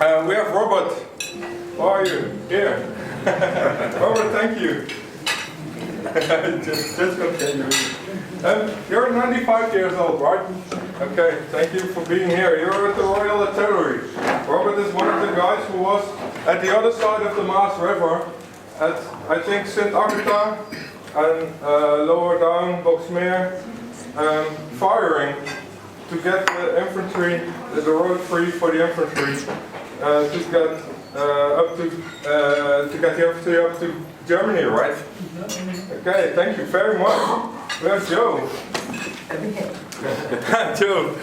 We have Robert. How are you? Here. Robert, thank you. just continue. You're 95 years old, right? Okay, thank you for being here. You're at the Royal Artillery. Robert is one of the guys who was at the other side of the Maas River at, I think, Sint Agatha and lower down Boxmeer, firing to get the infantry, the road free for the infantry, to get the infantry up to Germany, right? Okay, thank you very much. Where's Joe? Joe.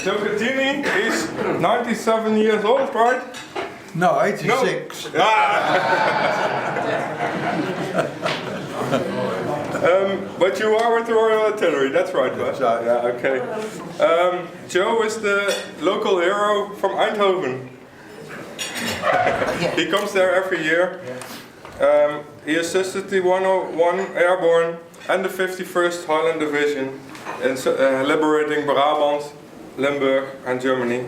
Joe Cattini, he's 97 years old, right? No, 86. No. But you are with the Royal Artillery, that's right, right? Yeah, okay. Joe is the local hero from Eindhoven. He comes there every year. He assisted the 101 Airborne and the 51st Highland Division in liberating Brabant, Limburg and Germany.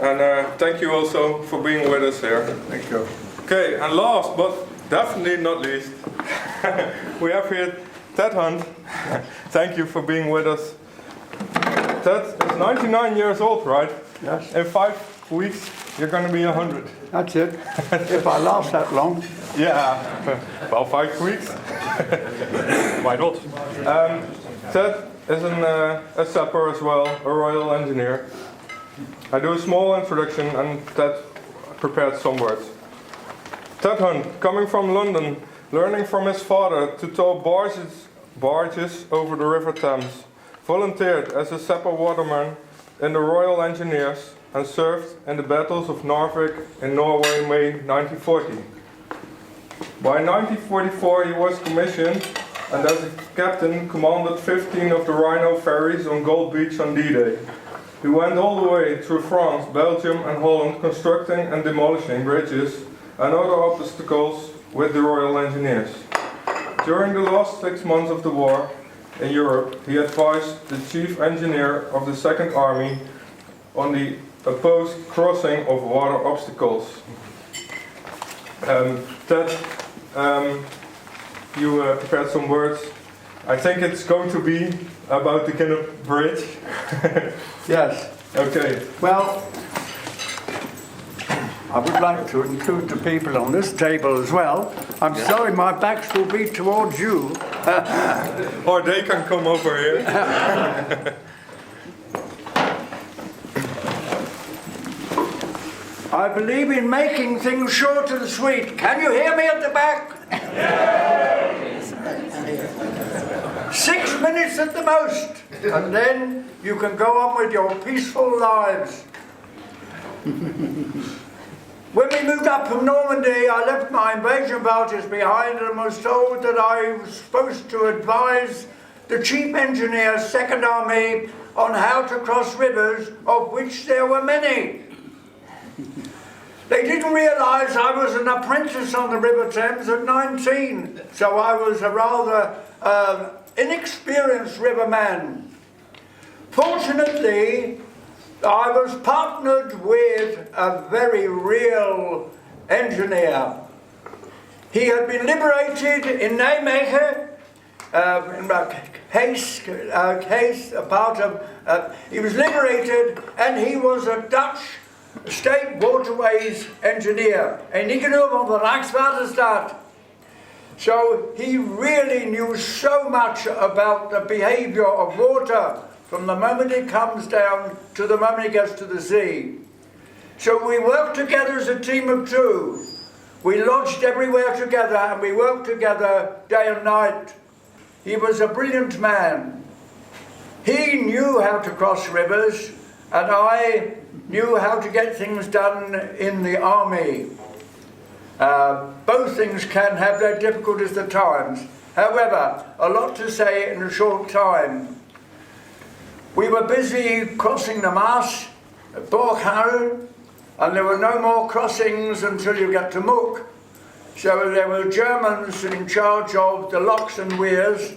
And thank you also for being with us here. Thank you. Okay, and last but definitely not least, we have here Ted Hunt. Thank you for being with us. Ted is 99 years old, right? Yes. In 5 weeks, you're going to be 100. That's it. If I last that long. Yeah, well, 5 weeks. Why not? Ted is a sapper as well, a Royal Engineer. I do a small introduction and Ted prepared some words. Ted Hunt, coming from London, learning from his father to tow barges over the River Thames, volunteered as a sapper waterman in the Royal Engineers and served in the battles of Narvik in Norway in May 1940. By 1944 he was commissioned and as a captain commanded 15 of the Rhino ferries on Gold Beach on D-Day. He went all the way through France, Belgium and Holland constructing and demolishing bridges and other obstacles with the Royal Engineers. During the last 6 months of the war in Europe, he advised the chief engineer of the Second Army on the opposed crossing of water obstacles. Ted, you prepared some words. I think it's going to be about the Gennep Bridge. Yes. Okay. Well, I would like to include the people on this table as well. I'm sorry my backs will be towards you. Or they can come over here. I believe in making things short and sweet. Can you hear me at the back? 6 minutes at the most, and then you can go on with your peaceful lives. When we moved up from Normandy, I left my invasion parties behind and was told that I was supposed to advise the chief engineer, Second Army, on how to cross rivers, of which there were many. They didn't realise I was an apprentice on the River Thames at 19, so I was a rather inexperienced riverman. Fortunately, I was partnered with a very real engineer. He had been liberated in Nijmegen, he was liberated, and he was a Dutch state waterways engineer, en ik van de Rijkswaterstaat. So he really knew so much about the behavior of water from the moment it comes down to the moment it gets to the sea. So we worked together as a team of two. We lodged everywhere together and we worked together day and night. He was a brilliant man. He knew how to cross rivers and I knew how to get things done in the army. Both things can have their difficulties at times. However, a lot to say in a short time. We were busy crossing the Maas at Borghout, and there were no more crossings until you get to Mook. So there were Germans in charge of the locks and weirs,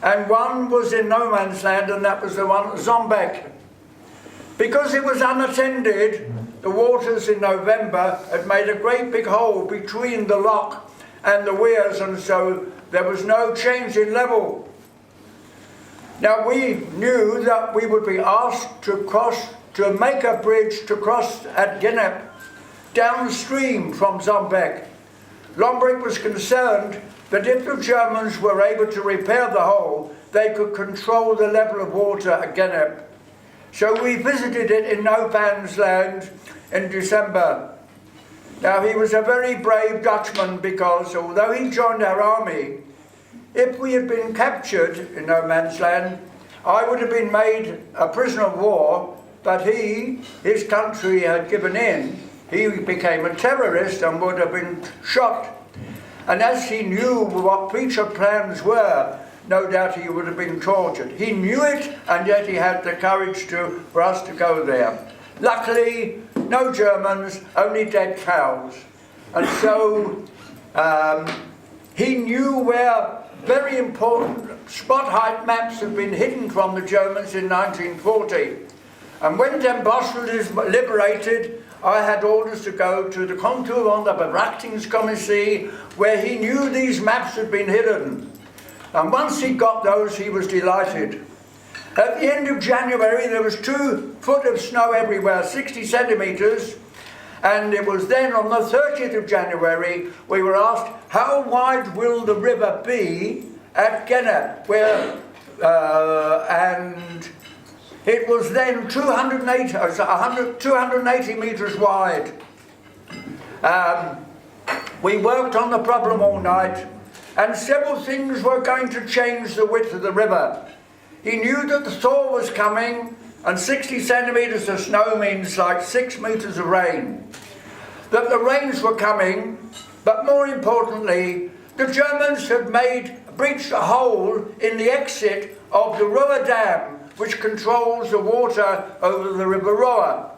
and one was in no man's land, and that was the one at Zombeck. Because it was unattended, the waters in November had made a great big hole between the lock and the weirs, and so there was no change in level. Now we knew that we would be asked to make a bridge to cross at Gennep, downstream from Zombeck. Lombrick was concerned that if the Germans were able to repair the hole, they could control the level of water at Gennep. So we visited it in no man's land in December. Now he was a very brave Dutchman, because although he joined our army, if we had been captured in no man's land, I would have been made a prisoner of war, but his country had given in. He became a terrorist and would have been shot. And as he knew what future plans were, no doubt he would have been tortured. He knew it, and yet he had the courage for us to go there. Luckily, no Germans, only dead cows. And so he knew where very important spot height maps had been hidden from the Germans in 1940. And when Den Bosch was liberated, I had orders to go to the contour on the Bewaachtingscommissie, where he knew these maps had been hidden. And once he got those, he was delighted. At the end of January, there was 2 foot of snow everywhere, 60 centimetres, and it was then on the 30th of January, we were asked, how wide will the river be at Gennep, and it was then 280 metres wide. We worked on the problem all night, and several things were going to change the width of the river. He knew that the thaw was coming, and 60 centimetres of snow means like 6 metres of rain. That the rains were coming, but more importantly, the Germans had breached a hole in the exit of the Roa Dam, which controls the water over the River Roa.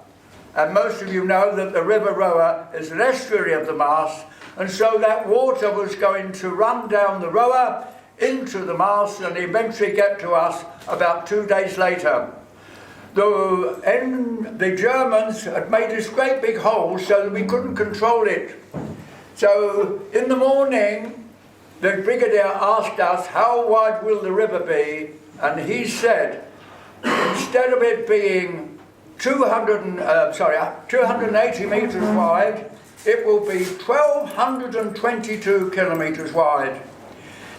And most of you know that the River Roa is an estuary of the Maas, and so that water was going to run down the Roa into the Maas and eventually get to us about 2 days later. The Germans had made this great big hole so that we couldn't control it. So in the morning, the brigadier asked us, how wide will the river be? And he said, instead of it being 280 metres wide, it will be 1,222 kilometres wide.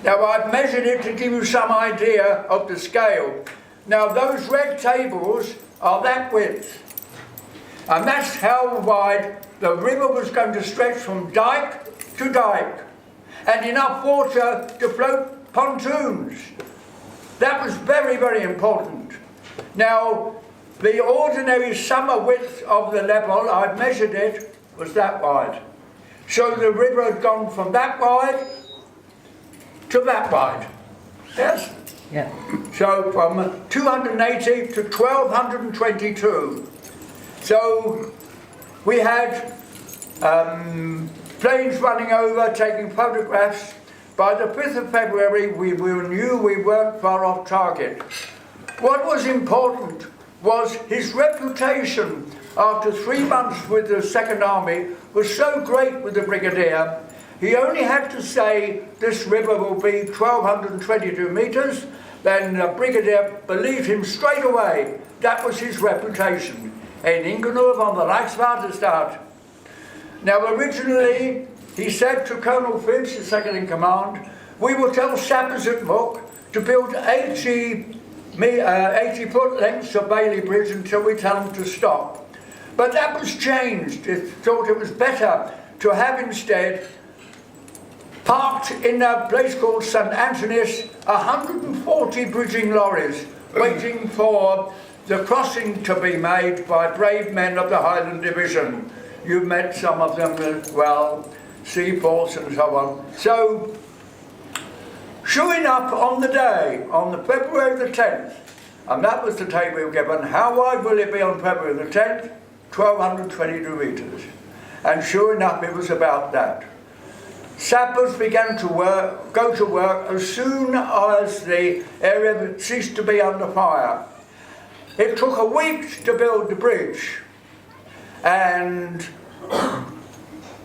Now I've measured it to give you some idea of the scale. Now those red tables are that width. And that's how wide the river was going to stretch from dike to dike. And enough water to float pontoons. That was very, very important. Now, the ordinary summer width of the level, I've measured it, was that wide. So the river had gone from that wide to that wide. Yes? Yeah. So from 280 to 1,222. So we had planes running over, taking photographs. By the 5th of February, we knew we weren't far off target. What was important was his reputation after 3 months with the Second Army was so great with the brigadier. He only had to say this river will be 1,222 metres, then the brigadier believed him straight away. That was his reputation. En ingenomen van de Rijkswaterstaat. Now originally, he said to Colonel Finch, the second in command, we will tell sappers at Goch to build 80-foot lengths of Bailey Bridge until we tell them to stop. But that was changed. It thought it was better to have instead parked in a place called St. Antony's 140 bridging lorries waiting for the crossing to be made by brave men of the Highland Division. You've met some of them as well, Seaports and so on. So, sure enough, on the day, on the February the 10th, and that was the day we were given, how wide will it be on February the 10th? 1,222 metres. And sure enough, it was about that. Sappers began to go to work as soon as the area ceased to be under fire. It took a week to build the bridge, and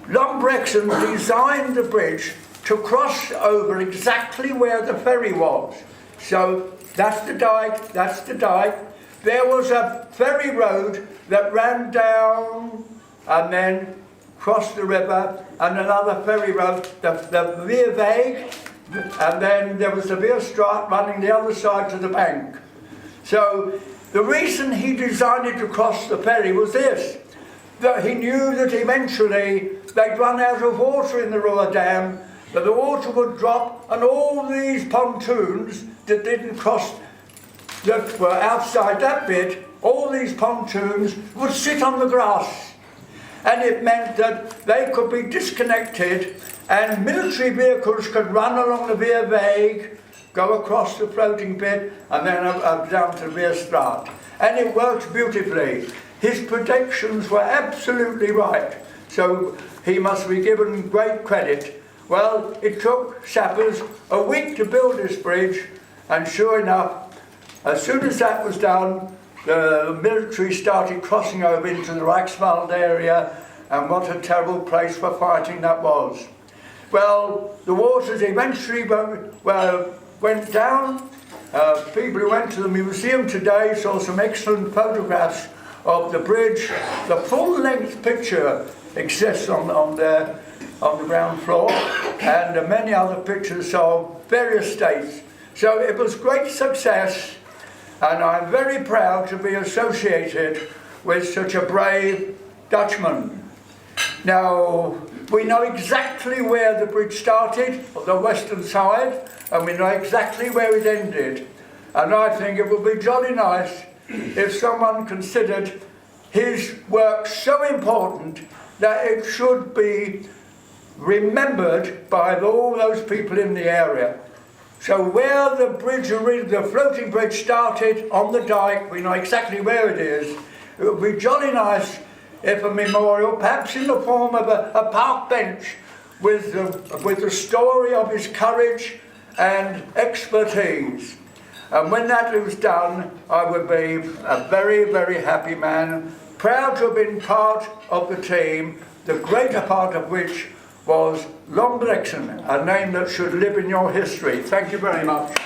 Lombrexon designed the bridge to cross over exactly where the ferry was. So that's the dike, that's the dike. There was a ferry road that ran down and then crossed the river, and another ferry road, the Veerweg, and then there was the Veerstraat running the other side to the bank. So the reason he designed to cross the ferry was this, that he knew that eventually they'd run out of water in the Ruhr Dam, that the water would drop, and all these pontoons that didn't cross, that were outside that bit, all these pontoons would sit on the grass. And it meant that they could be disconnected and military vehicles could run along the Veerweg, go across the floating bit, and then up down to Veerstraat. And it worked beautifully. His predictions were absolutely right, so he must be given great credit. Well, it took sappers a week to build this bridge, and sure enough, as soon as that was done, the military started crossing over into the Reichswald area, and what a terrible place for fighting that was. Well, the waters eventually went down. People who went to the museum today saw some excellent photographs of the bridge. The full-length picture exists on the ground floor, and many other pictures of various states. So it was great success, and I'm very proud to be associated with such a brave Dutchman. Now, we know exactly where the bridge started, on the western side, and we know exactly where it ended. And I think it would be jolly nice if someone considered his work so important that it should be remembered by all those people in the area. So where the bridge, the floating bridge started on the dike, we know exactly where it is. It would be jolly nice if a memorial, perhaps in the form of a park bench, with the story of his courage and expertise. And when that was done, I would be a very, very happy man, proud to have been part of the team, the greater part of which was Lombrexon, a name that should live in your history. Thank you very much.